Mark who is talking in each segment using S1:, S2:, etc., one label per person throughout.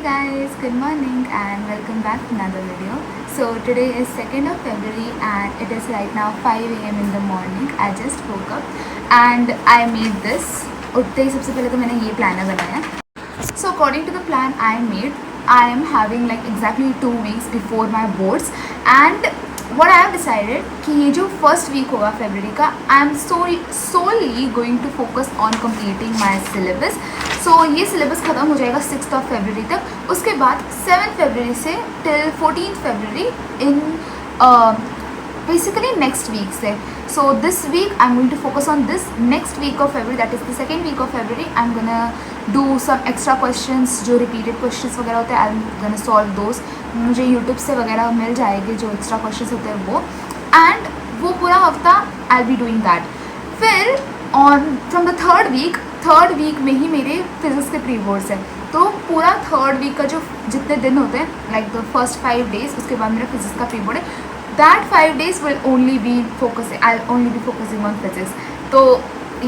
S1: guys, good morning and welcome back to another video. So today is 2nd of February and it is right now 5 a.m. in the morning. I just woke up and I made this. उठते ही सबसे पहले तो मैंने ये planner बनाया. So according to the plan I made, I am having like exactly 2 weeks before my boards and what I have decided कि ये जो फर्स्ट वीक होगा फरवरी का I am solely going to focus on completing my syllabus. So ये syllabus ख़त्म हो जाएगा 6th of February तक. उसके बाद 7th February से till 14th February in basically next week से. So this week I'm going to focus on this. Next week of February, that is the second week of February, I'm gonna do some extra questions जो repeated questions वगैरह होते हैं. I'm gonna solve those. मुझे YouTube से वगैरह मिल जाएंगे जो extra questions होते हैं वो. And वो पूरा हफ्ता I'll be doing that. फिर on from the third week में ही मेरे फिज़िक्स के प्री बोर्ड्स हैं. तो पूरा थर्ड वीक का जो जितने दिन होते हैं लाइक द फर्स्ट 5 days, उसके बाद मेरा फिज़िक्स का प्री बोर्ड है. That 5 days will only be focusing on physics. तो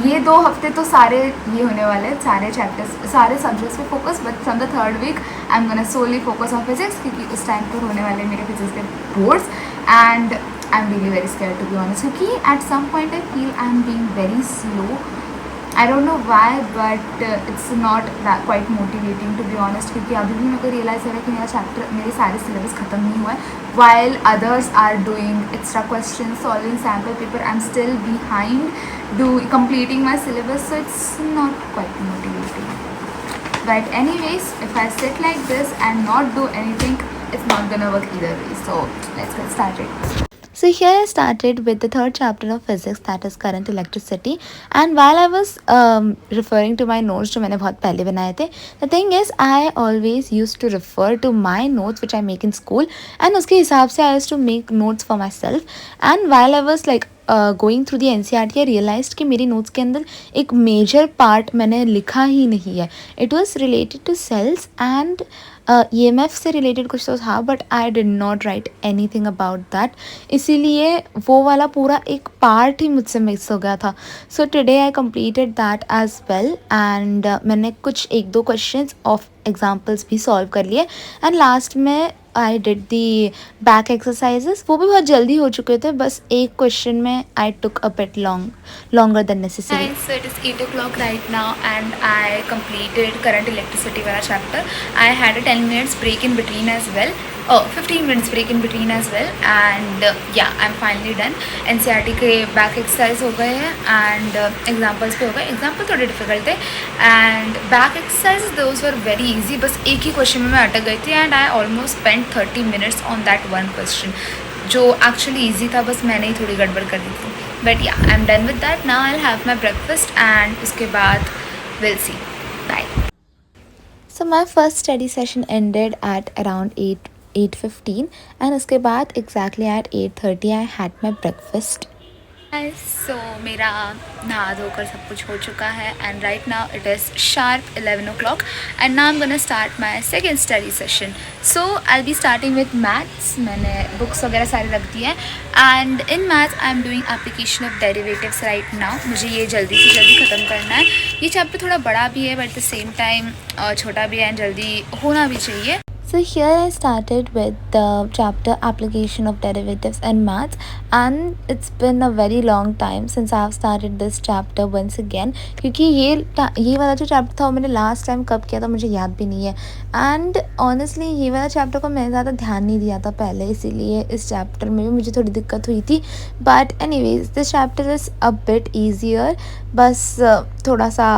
S1: ये 2 हफ्ते तो सारे ये होने वाले हैं, सारे चैप्टर्स सारे सब्जेक्ट्स पे focus. But from the third week I am gonna solely focus on physics क्योंकि उस टाइम पर होने वाले मेरे फिज़िक्स के boards. And I am really very scared to be honest क्योंकि at some point I feel I am being very slow. I don't know why but it's not that quite motivating to be honest क्योंकि अभी भी मेरे को realise हो रहा है कि मेरे सारे सिलेबस ख़त्म नहीं हुआ है. while others are doing extra questions, solving sample paper, I'm still behind completing my syllabus, so it's not quite motivating. But anyways, if I sit like this and not do anything, it's not gonna work either way. So let's get started. So here I started with the third chapter of physics, that is current electricity. And while I was referring to my notes जो मैंने बहुत पहले बनाए थे, the thing is I always used to refer to my notes which I make in school, and उसके हिसाब से I used to make notes for myself. And while I was like going through the NCERT, I realise कि मेरी notes के अंदर एक major part मैंने लिखा ही नहीं है. It was related to cells and EMF से रिलेटेड कुछ तो था, but I did not write anything about that. इसीलिए वो वाला पूरा एक पार्ट ही मुझसे मिस हो गया था. So today I completed that as well and मैंने कुछ 1-2 क्वेश्चंस ऑफ एग्जाम्पल्स भी सॉल्व कर लिए. एंड लास्ट में I did the back exercises. वो भी बहुत जल्दी हो चुके थे, बस एक क्वेश्चन में I took a bit longer than necessary. So it is 8 o'clock right now and I completed current electricity वाला chapter. I had a 10 minutes break in between as well. 15 minutes break in between as well. And yeah, I'm finally done. NCERT के back exercise हो गए हैं and examples पे हो गए. Example थोड़े difficult थे and back exercises those were very easy. बस एक ही question में मैं अटक गई थी and I almost spent 30 minutes on that one question जो actually easy था, बस मैंने ही थोड़ी गड़बड़ कर दी थी. But yeah, I'm done with that. Now I'll have my breakfast and उसके बाद we'll see. Bye. So my first study session ended at around 8:15 and उसके बाद exactly at 8:30 I had my breakfast. So मेरा नहा धोकर सब कुछ हो चुका है and right now it is sharp 11 o'clock and now I'm gonna start my second study session. So I'll be starting with maths. मैंने books वगैरह सारी रख दी हैं and in maths I'm doing application of derivatives right now. मुझे ये जल्दी से जल्दी ख़त्म करना है. ये चैप्टर थोड़ा बड़ा भी है but at the same time छोटा भी है and जल्दी होना भी चाहिए. So here I started with the chapter application of derivatives and maths and it's been a very long time since I have started this chapter once again क्योंकि ये वाला जो चैप्टर था वो मैंने लास्ट टाइम कब किया था मुझे याद भी नहीं है. एंड ऑनेस्टली ये वाला चैप्टर को मैंने ज़्यादा ध्यान नहीं दिया था पहले, इसीलिए इस चैप्टर में भी मुझे थोड़ी दिक्कत हुई थी. But anyways this chapter is a bit easier. बस थोड़ा सा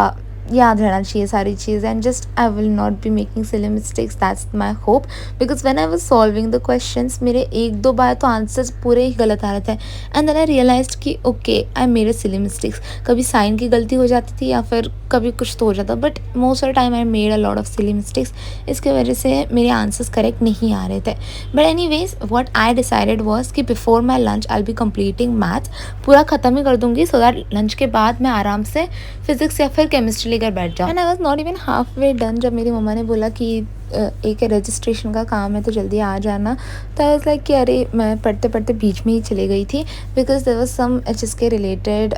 S1: याद रहना चाहिए सारी चीज़ and just I will not be making silly mistakes. That's my hope because when I was solving the questions मेरे 1-2 बार तो आंसर्स पूरे ही गलत आ रहे थे एंड देन आई रियलाइज्ड कि okay I made a silly mistakes. कभी साइन की गलती हो जाती थी या फिर कभी कुछ तो हो जाता, but most of the time I made a lot of silly mistakes. इसके वजह से मेरे आंसर्स करेक्ट नहीं आ रहे थे. But anyways what I decided was कि before my lunch I will be completing maths. पूरा ख़त्म ही कर दूँगी सो दैट लंच के बाद मैं आराम से फिज़िक्स या फिर केमिस्ट्री लेकर बैठ जाऊँ. And I was not even half way done जब मेरी मम्मा ने बोला कि एक रजिस्ट्रेशन का काम है तो जल्दी आ जाना। तो आई वाज लाइक कि अरे मैं पढ़ते पढ़ते बीच में ही चली गई थी, because there was some HS के रिलेटेड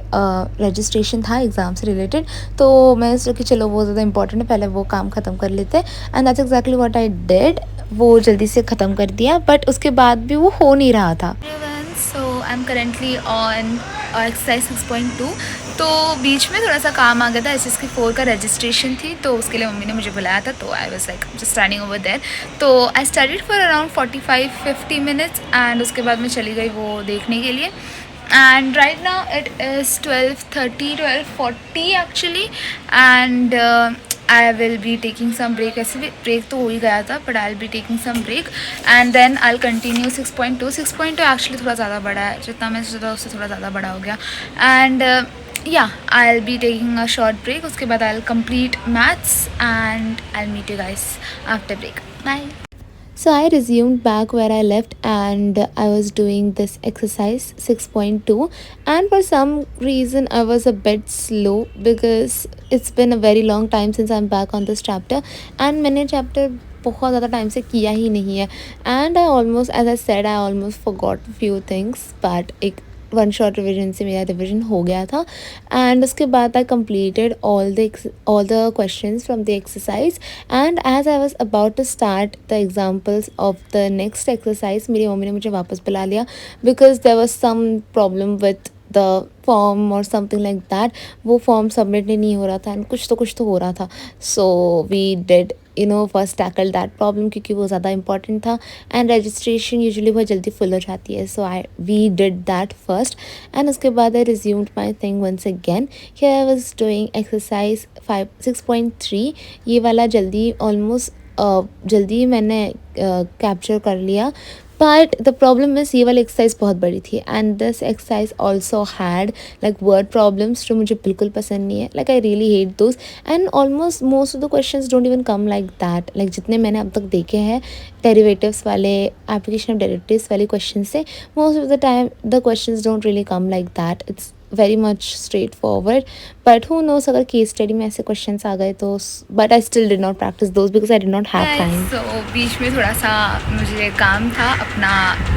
S1: रजिस्ट्रेशन था एग्ज़ाम से रिलेटेड। तो मैं सोचा कि चलो वो ज़्यादा इंपॉर्टेंट है, पहले वो काम ख़त्म कर लेते हैं, and that's exactly what I did. वो जल्दी से ख़त्म कर दिया, बट उसके बाद भी वो हो नहीं रहा था। So I am currently on exercise 6.2। तो बीच में थोड़ा सा काम आ गया था, एस की 4 का रजिस्ट्रेशन थी, तो उसके लिए मम्मी ने मुझे बुलाया था, तो I was like just standing over there. तो I studied for around 45-50 minutes, and उसके बाद मैं चली गई वो देखने के लिए। And right now it is 12:40 actually, and I will be taking some break. ऐसे भी ब्रेक तो हो ही गया था, but I will be taking some break and then I will continue 6.2 actually थोड़ा ज़्यादा बड़ा है, जितना मैं सोचा था उससे थोड़ा ज़्यादा बड़ा हो गया। And yeah, I'll be taking a short break. उसके बाद I'll complete maths and I'll meet you guys after break. Bye. So I resumed back where I left, and I was doing this exercise 6.2, and for some reason I was a bit slow because it's been a very long time since I'm back on this chapter, and मैंने chapter बहुत ज़्यादा time से किया ही नहीं है, and I almost, as I said, I almost forgot a few things, but एक one shot revision से मेरा रिविजन हो गया था। एंड उसके बाद I completed all the questions from the exercise, and as I was about to start the examples of the next exercise, मेरी मम्मी ने मुझे वापस बुला लिया because there was some problem with the form और समथिंग लाइक दैट। वो form submit नहीं हो रहा था, एंड कुछ तो हो रहा था। So we did first tackle that problem, क्योंकि वो ज़्यादा इंपॉर्टेंट था, एंड रजिस्ट्रेशन यूजुअली बहुत जल्दी फुल हो जाती है। So we did that first, and उसके बाद I resumed my thing once again. Here I was doing exercise 6.3। ये वाला जल्दी ऑलमोस्ट जल्दी मैंने कैप्चर कर लिया, बट द प्रॉब्लम इज़ ये वाली एक्सरसाइज बहुत बड़ी थी, and this exercise also had like word problems जो मुझे बिल्कुल पसंद नहीं है। Like I really hate those, and almost most of the questions don't even come like that. Like जितने मैंने अब तक देखे हैं डेरिवेटिव्स वाले, एप्लीकेशन ऑफ डेरिवेटिव्स वाले क्वेश्चन से, most of the time the questions don't really come like that. It's very much straight forward, but who knows अगर केस स्टडी में ऐसे क्वेश्चंस आ गए तो, but I still did not practise those because I did not have time. So बीच में थोड़ा सा मुझे काम था अपना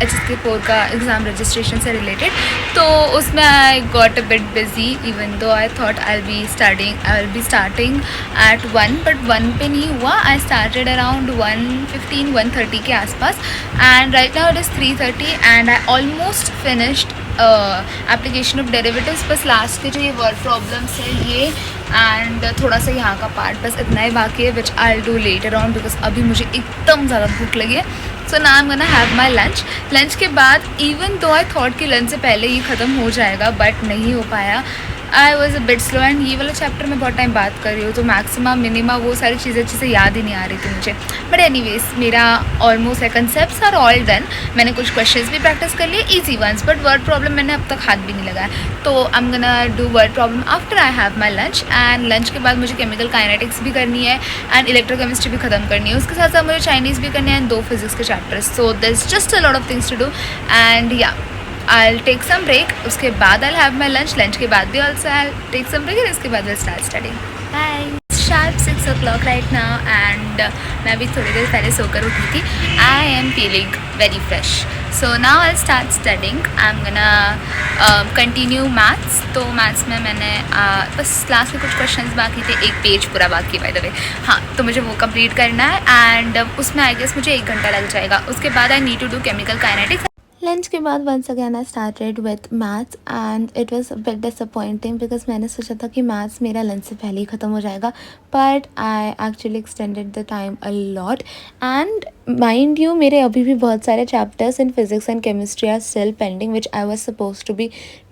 S1: HSK4 का एग्ज़ाम रजिस्ट्रेशन से रिलेटेड, तो उसमें I got a bit busy even though I thought I will be starting at 1, but 1 पे नहीं हुआ। आई स्टार्टेड अराउंड 1:15-1:30 के आसपास, and right now it is 3:30 and I almost finished application of derivatives. बस last के जो ये word problems है ये, एंड थोड़ा सा यहाँ का पार्ट, बस इतना ही बाकी है which I do later on because अभी मुझे एकदम ज़्यादा भूख लगी है। So now I am gonna have my lunch के बाद, इवन दो आई थॉट कि लंच से पहले ही ख़त्म हो जाएगा, बट नहीं हो पाया। I was a bit slow, and ये वाला चैप्टर मैं बहुत टाइम बात कर रही हूँ, तो मैक्सिमम मिनिमा वो सारी चीज़ें अच्छे से याद ही नहीं आ रही थी मुझे। बट एनीवेज मेरा ऑलमोस्ट है, कंसेप्ट्स आर ऑल डन। मैंने कुछ क्वेश्चंस भी प्रैक्टिस कर लिए, easy ones, but word problem मैंने अब तक हाथ भी नहीं लगाया। तो I am gonna do word problem after I have my lunch, and lunch के बाद मुझे केमिकल काइनेटिक्स भी करनी है एंड इलेक्ट्रोकेमिस्ट्री भी खत्म करनी है। उसके साथ साथ मुझे चाइनीज़ भी करनी है एंड 2 फिजिक्स के chapters. So there is just a lot of things to do, and yeah I'll take some break, उसके बाद I'll have my lunch के बाद भी also I'll take some break, and इसके बाद I'll start studying. Bye. Sharp 6 o'clock right now, and मैं अभी थोड़ी देर पहले सोकर उठी थी. I am feeling very fresh. So now I'll start studying. I'm gonna continue maths. तो maths में मैंने बस क्लास के कुछ क्वेश्चंस बाकी थे, एक पेज पूरा बाकी by the way. हाँ, तो मुझे वो कंप्लीट करना है, एंड उसमें आई गेस मुझे 1 घंटा लग जाएगा. उसके बाद I need to do chemical kinetics. Lunch के बाद once again I started with maths, and it was a bit disappointing because मैंने सोचा था कि मैथ्स मेरा लंच से पहले ही ख़त्म हो जाएगा, but I actually extended the time a lot. And mind you, मेरे अभी भी बहुत सारे chapters in physics and chemistry are still pending which I was suppose to be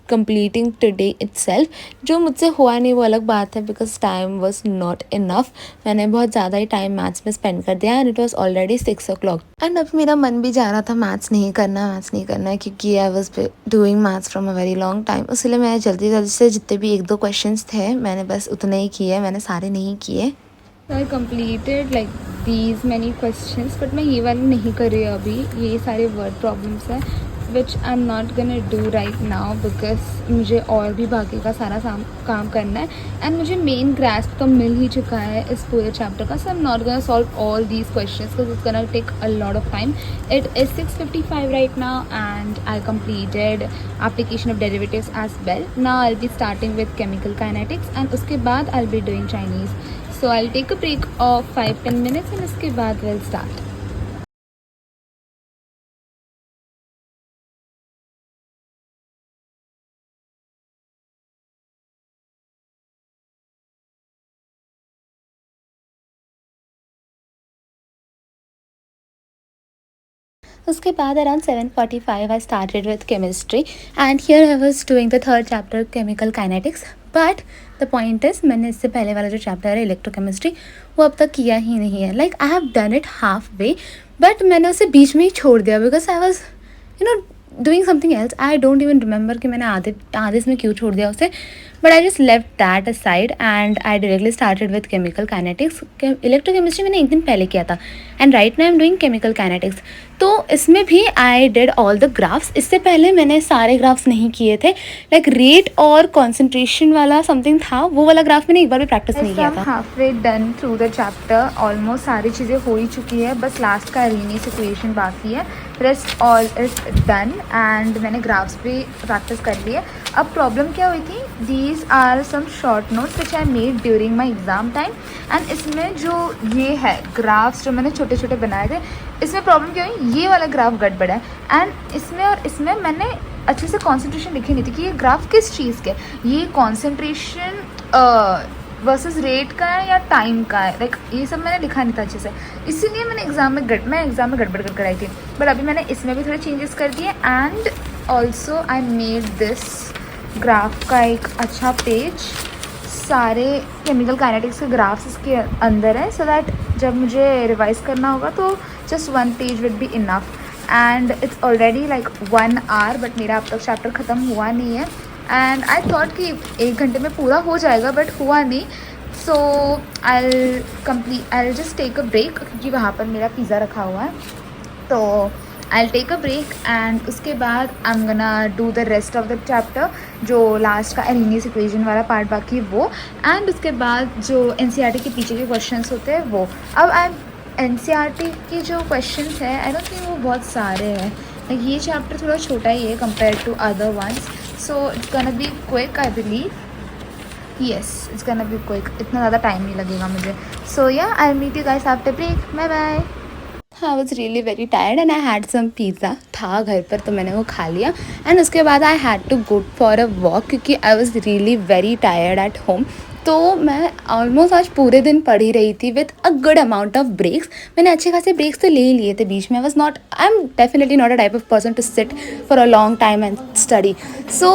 S1: completing today itself. जो मुझसे हुआ नहीं वो अलग बात है because time was not enough. मैंने बहुत ज़्यादा ही टाइम मैथ्स में स्पेंड कर दिया, and it was already 6 o'clock, एंड अब मेरा मन भी जा रहा था मैथ्स नहीं करना है, क्योंकि I was doing maths from a very long time. इसलिए मैं जल्दी जल्दी से जितने भी 1-2 क्वेश्चंस थे मैंने बस उतने ही किए, मैंने सारे नहीं किए। I completed like these many questions, but मैं ये वाली नहीं कर रही अभी, ये सारे वर्ड प्रॉब्लम्स हैं। Which I am not gonna do right now because मुझे और भी बाकी का सारा काम करना है एंड मुझे मेन ग्रास्प तो मिल ही चुका है इस पूरे चैप्टर का. So I am not gonna solve all these question because it's gonna take a lot of time. It is 6:55 right now and I completed application of derivatives as well. Now I'll be starting with chemical kinetics and उसके बाद I'll be doing Chinese. So I'll take a break of 5-10 minutes and उसके बाद we'll start. उसके बाद around 7:45 I started with chemistry and here I was doing the third chapter chemical kinetics. But the point is मैंने इससे पहले वाला जो chapter है इलेक्ट्रोकेमिस्ट्री वो अब तक किया ही नहीं है. Like I have done it half way but मैंने उसे बीच में ही छोड़ दिया because I was doing something else. I don't even remember कि मैंने आधे में क्यों छोड़ दिया उसे. But I just left that aside and I directly started with chemical kinetics. Electrochemistry मैंने एक दिन पहले किया था and right now I am doing chemical kinetics. तो इसमें भी I did all the graphs. इससे पहले मैंने सारे ग्राफ्स नहीं किए थे. लाइक रेट और कॉन्सेंट्रेशन वाला समथिंग था, वो वाला ग्राफ मैंने एक बार भी प्रैक्टिस नहीं किया था. Half way done through the chapter. Almost सारी चीज़ें हो ही चुकी है, बस लास्ट का रीनीस इक्वेशन बाकी है. Rest all is done and मैंने ग्राफ्स भी प्रैक्टिस कर लिए. अब प्रॉब्लम क्या हुई थी, these are some short notes which I made during my exam time and इसमें जो ये है ग्राफ्स जो मैंने छोटे छोटे बनाए थे, इसमें प्रॉब्लम क्या हुई, ये वाला ग्राफ गड़बड़ है एंड इसमें और इसमें मैंने अच्छे से कॉन्सेंट्रेशन लिखी नहीं थी कि ये ग्राफ किस चीज़ के, ये कॉन्सेंट्रेशन वर्सेस रेट का है या टाइम का है. लाइक ये सब मैंने लिखा नहीं था अच्छे से, इसीलिए मैंने एग्ज़ाम में गड़बड़ कर आई थी. बट अभी मैंने इसमें भी थोड़े चेंजेस कर दिए and also I made this graph का एक अच्छा पेज. सारे केमिकल काइनेटिक्स के ग्राफ्स इसके अंदर है सो दैट जब मुझे रिवाइज करना होगा तो just 1 page will be enough. And it's already like 1 hour but मेरा अब तक चैप्टर ख़त्म हुआ नहीं है एंड आई थॉट कि 1 घंटे में पूरा हो जाएगा बट हुआ नहीं. So I just take a break क्योंकि वहाँ पर मेरा पिज़्ज़ा रखा हुआ है. तो I'll take a break and उसके बाद I'm gonna do the rest of the chapter, जो लास्ट का Arrhenius equation वाला पार्ट बाकी है वो, एंड उसके बाद जो NCERT के पीछे के क्वेश्चंस होते हैं वो. अब NCERT की जो क्वेश्चंस है आई डोंट थिंक वो बहुत सारे हैं. ये चैप्टर थोड़ा छोटा ही है compare to other ones, so it's gonna be quick I believe. Yes it's gonna be quick, इतना ज़्यादा टाइम नहीं लगेगा मुझे. So yeah I meet you guys after break. Bye bye. I was really very tired and I had some pizza था घर पर तो मैंने वो खा लिया एंड उसके बाद I had to go for a walk क्योंकि I was really very tired at home. तो मैं ऑलमोस्ट आज पूरे दिन पढ़ ही रही थी with a good amount of breaks. मैंने अच्छे खासे ब्रेक्स तो ले ही लिए थे बीच में. I am definitely not a type of person to sit for a long time and study. So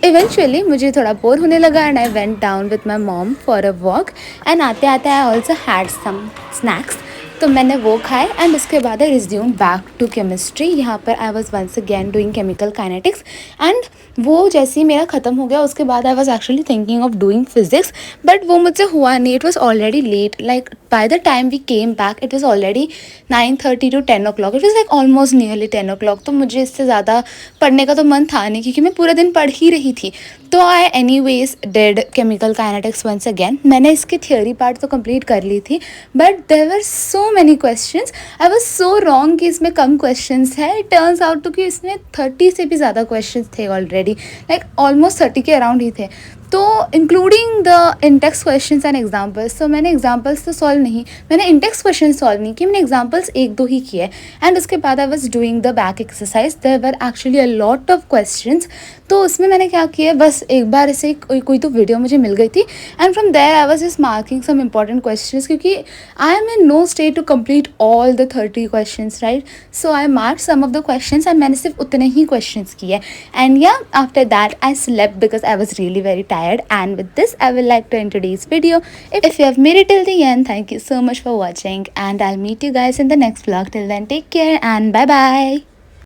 S1: eventually मुझे थोड़ा बोर होने लगा and I went down with my mom for a walk and आते आते I also had some snacks. तो मैंने वो खाए एंड उसके बाद I resume back to chemistry. यहाँ पर I was once again doing chemical kinetics and वो जैसे ही मेरा ख़त्म हो गया उसके बाद I was actually thinking of doing physics but वो मुझसे हुआ नहीं. It was already late. Like by the time we came back it was already 9:30 to 10 o'clock. It was like almost nearly 10 o'clock. तो मुझे इससे ज़्यादा पढ़ने का तो मन था नहीं क्योंकि मैं पूरा दिन पढ़ ही रही थी. तो I anyways did chemical kinetics once again. मैंने इसकी थियोरी पार्ट तो कंप्लीट कर ली थी but there were so many questions. I was so wrong कि इसमें कम क्वेश्चंस है. इट टर्न्स आउट टू कि इसमें 30 से भी ज़्यादा क्वेश्चंस थे ऑलरेडी. लाइक ऑलमोस्ट 30 के अराउंड ही थे. तो including the Intex questions and examples. तो मैंने एग्जाम्पल्स तो सॉल्व नहीं, मैंने इंटेक्स क्वेश्चन सॉल्व नहीं किए, मैंने एग्जाम्पल्स 1-2 ही किए. एंड उसके बाद I was doing the back exercise. There were actually a lot of questions. तो उसमें मैंने क्या किया, बस एक बार ऐसे कोई तो वीडियो मुझे मिल गई थी and from there I was just marking some important questions क्योंकि I am in no state to complete all the 30 questions right. So I mark some of the questions and मैंने सिर्फ उतने ही क्वेश्चंस किए. And yeah after that I slept because I was really very tired. And with this I will like to end today's video. If you have made it till the end, thank you so much for watching and I'll meet you guys in the next vlog. Till then, take care and bye bye.